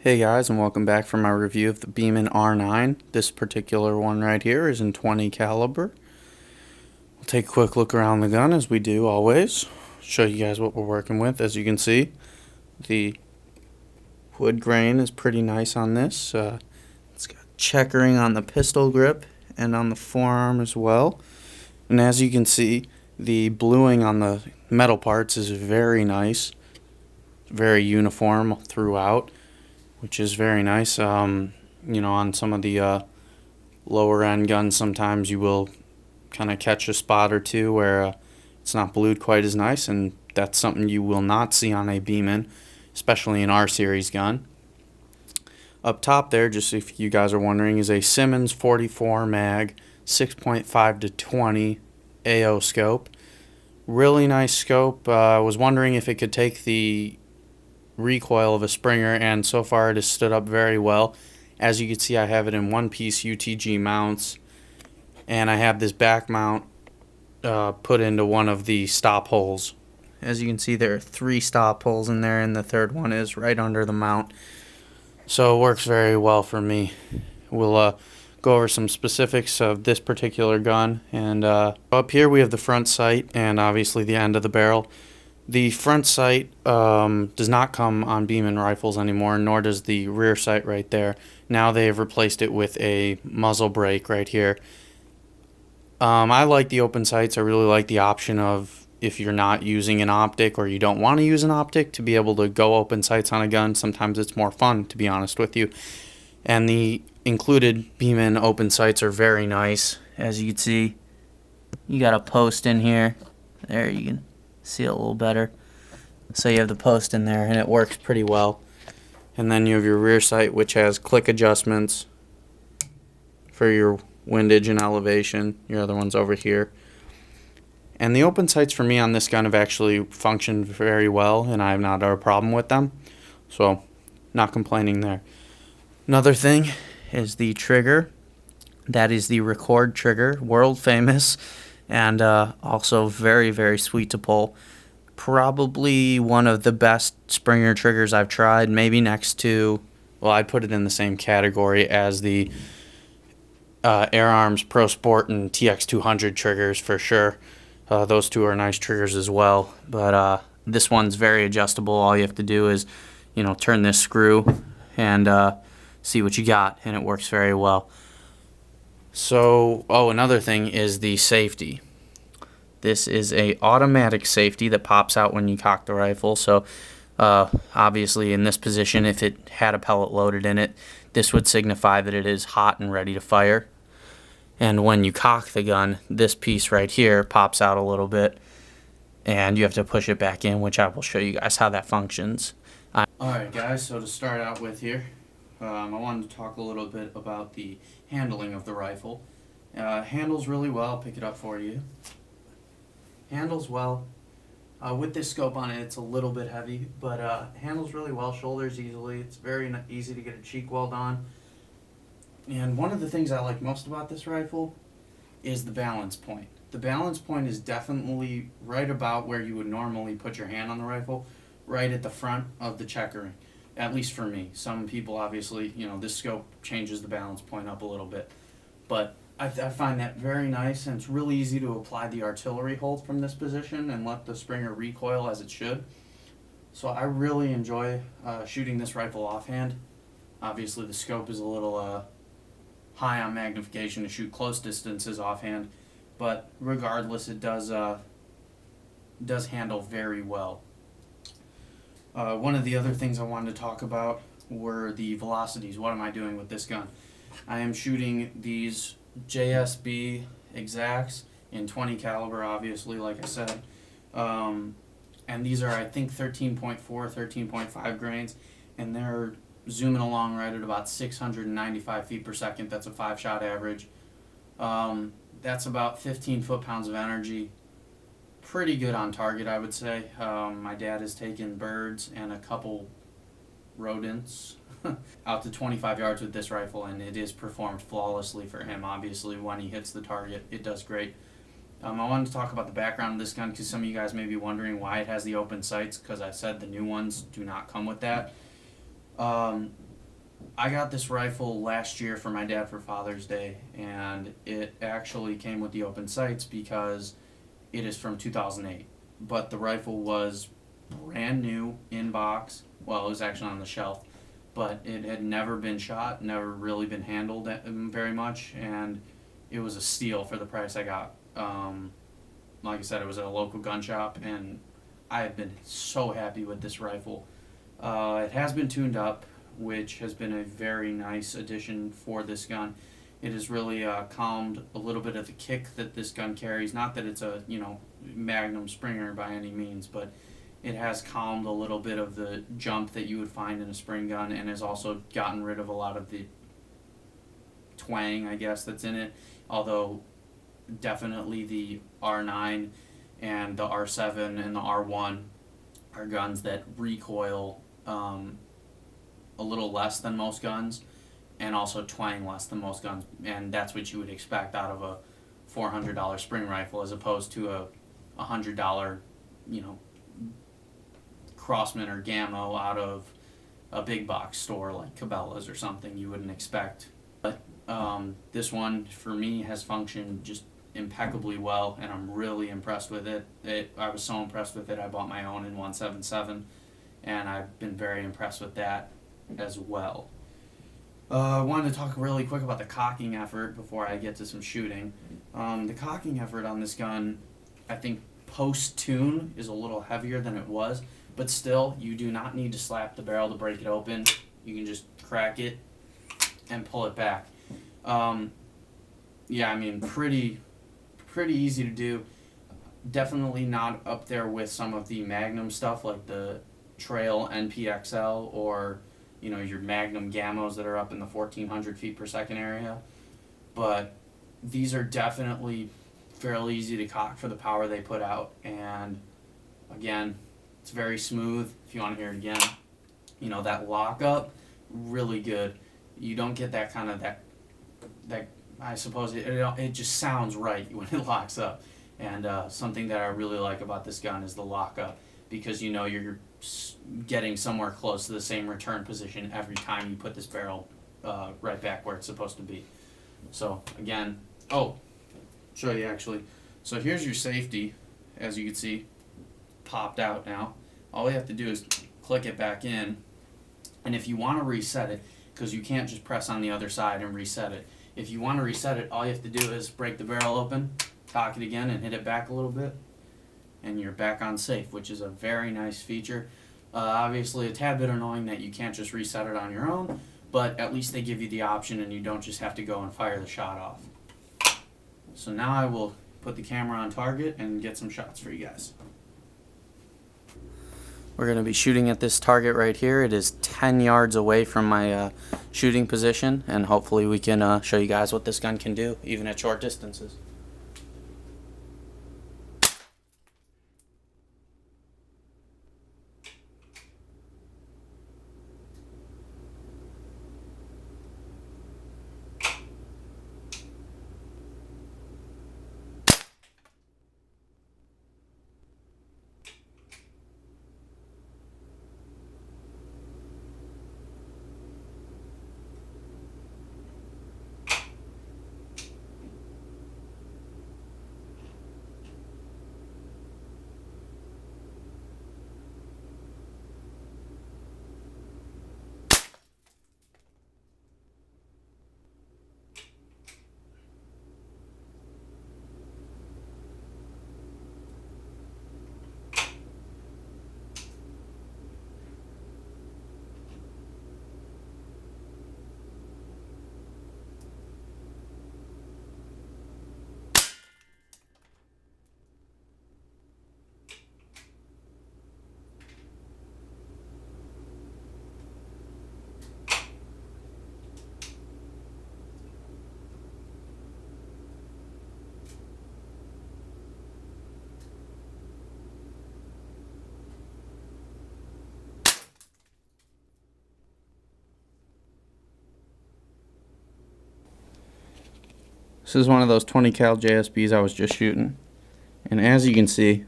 Hey guys, and welcome back for my review of the Beeman R9. This particular one right here is in 20 caliber. We'll take a quick look around the gun as we do always. Show you guys what we're working with. As you can see, the wood grain is pretty nice on this. It's got checkering on the pistol grip and on the forearm as well. And as you can see, the bluing on the metal parts is very nice. Very uniform throughout, which is very nice. On some of the lower end guns, sometimes you will kind of catch a spot or two where it's not blued quite as nice, and that's something you will not see on a Beeman, especially an R series gun. Up top there, just if you guys are wondering, is a Simmons 44 mag 6.5 to 20 AO scope. Really nice scope. I was wondering if it could take the recoil of a Springer, and so far it has stood up very well. As you can see, I have it in one-piece UTG mounts, and I have this back mount put into one of the stop holes. As you can see, there are 3 stop holes in there, and the third one is right under the mount, so it works very well for me. We'll go over some specifics of this particular gun, and up here we have the front sight and obviously the end of the barrel. The front sight does not come on Beeman rifles anymore, nor does the rear sight right there. Now they have replaced it with a muzzle brake right here. I like the open sights. I really like the option of, if you're not using an optic or you don't want to use an optic, to be able to go open sights on a gun. Sometimes it's more fun, to be honest with you. And the included Beeman open sights are very nice. As you can see, you got a post in here. There, you can see it a little better. So you have the post in there, and it works pretty well. And then you have your rear sight, which has click adjustments for your windage and elevation. Your other one's over here. And the open sights for me on this gun have actually functioned very well, and I have not had a problem with them. So, not complaining there. Another thing is the trigger. That is the Record trigger, world famous, and also very, very sweet to pull. Probably one of the best Springer triggers I've tried, maybe next to, well, I'd put it in the same category as the Air Arms Pro Sport and TX200 triggers for sure. Those two are nice triggers as well, but this one's very adjustable. All you have to do is, turn this screw and see what you got, and it works very well. So, another thing is the safety. This is a automatic safety that pops out when you cock the rifle. So, obviously in this position, if it had a pellet loaded in it, this would signify that it is hot and ready to fire. And when you cock the gun, this piece right here pops out a little bit, and you have to push it back in, which I will show you guys how that functions. Alright guys, so to start out with here, I wanted to talk a little bit about the handling of the rifle. Handles really well. I'll pick it up for you. Handles well. With this scope on it, it's a little bit heavy, but handles really well. Shoulders easily. It's very easy to get a cheek weld on. And one of the things I like most about this rifle is the balance point. The balance point is definitely right about where you would normally put your hand on the rifle, right at the front of the checkering. At least for me. Some people, obviously, this scope changes the balance point up a little bit. But I find that very nice, and it's really easy to apply the artillery hold from this position and let the Springer recoil as it should. So I really enjoy shooting this rifle offhand. Obviously the scope is a little high on magnification to shoot close distances offhand, but regardless, it does handle very well. One of the other things I wanted to talk about were the velocities. What am I doing with this gun? I am shooting these JSB exacts in 20 caliber, obviously, like I said. And these are, I think, 13.4, 13.5 grains, and they're zooming along right at about 695 feet per second. That's a 5-shot average. That's about 15 foot-pounds of energy. Pretty good on target, I would say. My dad has taken birds and a couple rodents out to 25 yards with this rifle, and it is performed flawlessly for him. Obviously, when he hits the target, it does great. I wanted to talk about the background of this gun because some of you guys may be wondering why it has the open sights, because I said the new ones do not come with that. I got this rifle last year for my dad for Father's Day, and it actually came with the open sights because it is from 2008. But the rifle was brand new in box. Well, it was actually on the shelf, but it had never been shot, never really been handled very much, and it was a steal for the price I got. Like I said, it was at a local gun shop, and I have been so happy with this rifle. It has been tuned up, which has been a very nice addition for this gun. It has really calmed a little bit of the kick that this gun carries. Not that it's a Magnum Springer by any means, but it has calmed a little bit of the jump that you would find in a spring gun, and has also gotten rid of a lot of the twang, I guess, that's in it. Although definitely the R9 and the R7 and the R1 are guns that recoil a little less than most guns, and also twang less than most guns, and that's what you would expect out of a $400 spring rifle, as opposed to a $100, Crossman or Gammo out of a big box store like Cabela's or something. You wouldn't expect. But this one for me has functioned just impeccably well, and I'm really impressed with it. I was so impressed with it, I bought my own in 177, and I've been very impressed with that as well. I wanted to talk really quick about the cocking effort before I get to some shooting. The cocking effort on this gun, I think post-tune is a little heavier than it was, but still, you do not need to slap the barrel to break it open. You can just crack it and pull it back. Yeah, I mean, pretty easy to do. Definitely not up there with some of the Magnum stuff like the Trail NPXL or your Magnum Gammos that are up in the 1400 feet per second area, but these are definitely fairly easy to cock for the power they put out, and again, it's very smooth. If you want to hear it again, that lockup, really good. You don't get that kind of that I suppose it just sounds right when it locks up, and something that I really like about this gun is the lockup, because you're getting somewhere close to the same return position every time you put this barrel right back where it's supposed to be. So again, show you actually. So here's your safety, as you can see, popped out now. All you have to do is click it back in, and if you want to reset it, because you can't just press on the other side and reset it. If you want to reset it, all you have to do is break the barrel open, cock it again, and hit it back a little bit, and you're back on safe, which is a very nice feature. Obviously a tad bit annoying that you can't just reset it on your own, but at least they give you the option and you don't just have to go and fire the shot off. So now I will put the camera on target and get some shots for you guys. We're going to be shooting at this target right here. It is 10 yards away from my shooting position, and hopefully we can show you guys what this gun can do, even at short distances. This is one of those 20 cal JSBs I was just shooting, and as you can see,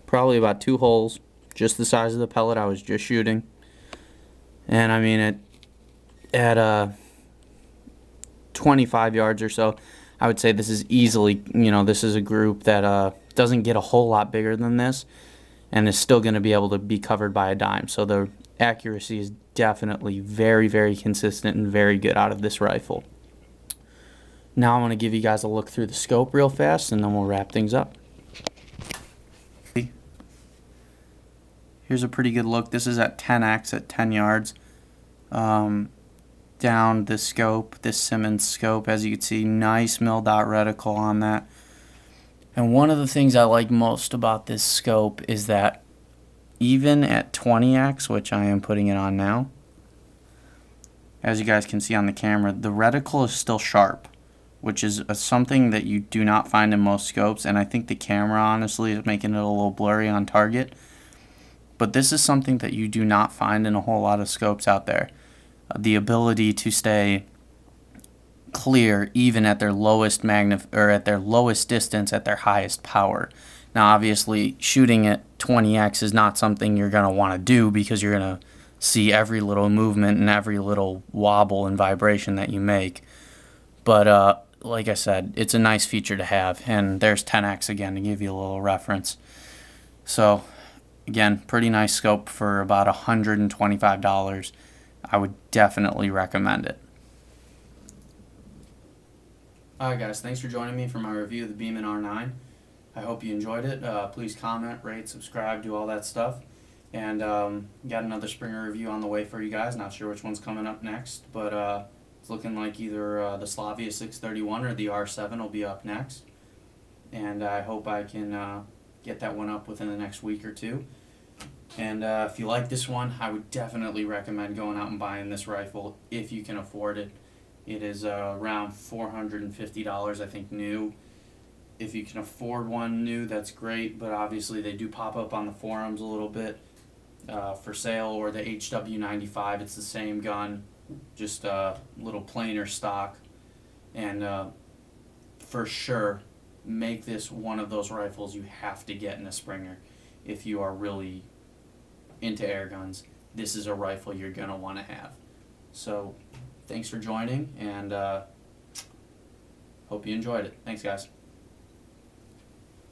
probably about 2 holes, just the size of the pellet I was just shooting, and I mean at 25 yards or so, I would say this is easily, this is a group that doesn't get a whole lot bigger than this and is still going to be able to be covered by a dime. So the accuracy is definitely very, very consistent and very good out of this rifle. Now I'm going to give you guys a look through the scope real fast, and then we'll wrap things up. Here's a pretty good look. This is at 10x at 10 yards. Down the scope, this Simmons scope, as you can see, nice mil dot reticle on that. And one of the things I like most about this scope is that even at 20x, which I am putting it on now, as you guys can see on the camera, the reticle is still sharp, which is something that you do not find in most scopes, and I think the camera honestly is making it a little blurry on target. But this is something that you do not find in a whole lot of scopes out there. The ability to stay clear even at their lowest at their lowest distance at their highest power. Now obviously shooting at 20x is not something you're going to want to do, because you're going to see every little movement and every little wobble and vibration that you make. But like I said, it's a nice feature to have, and there's 10x again to give you a little reference. So again, pretty nice scope for about $125. I would definitely recommend it. Alright guys, thanks for joining me for my review of the Beeman R9. I hope you enjoyed it. Please comment, rate, subscribe, do all that stuff. And got another Springer review on the way for you guys. Not sure which one's coming up next, but it's looking like either the Slavia 631 or the R7 will be up next. And I hope I can get that one up within the next week or two. And if you like this one, I would definitely recommend going out and buying this rifle if you can afford it. It is around $450, I think, new. If you can afford one new, that's great, but obviously they do pop up on the forums a little bit for sale, or the HW95. It's the same gun, just a little plainer stock. And for sure, make this one of those rifles you have to get in a Springer. If you are really into air guns, this is a rifle you're going to want to have. So thanks for joining, and hope you enjoyed it. Thanks guys.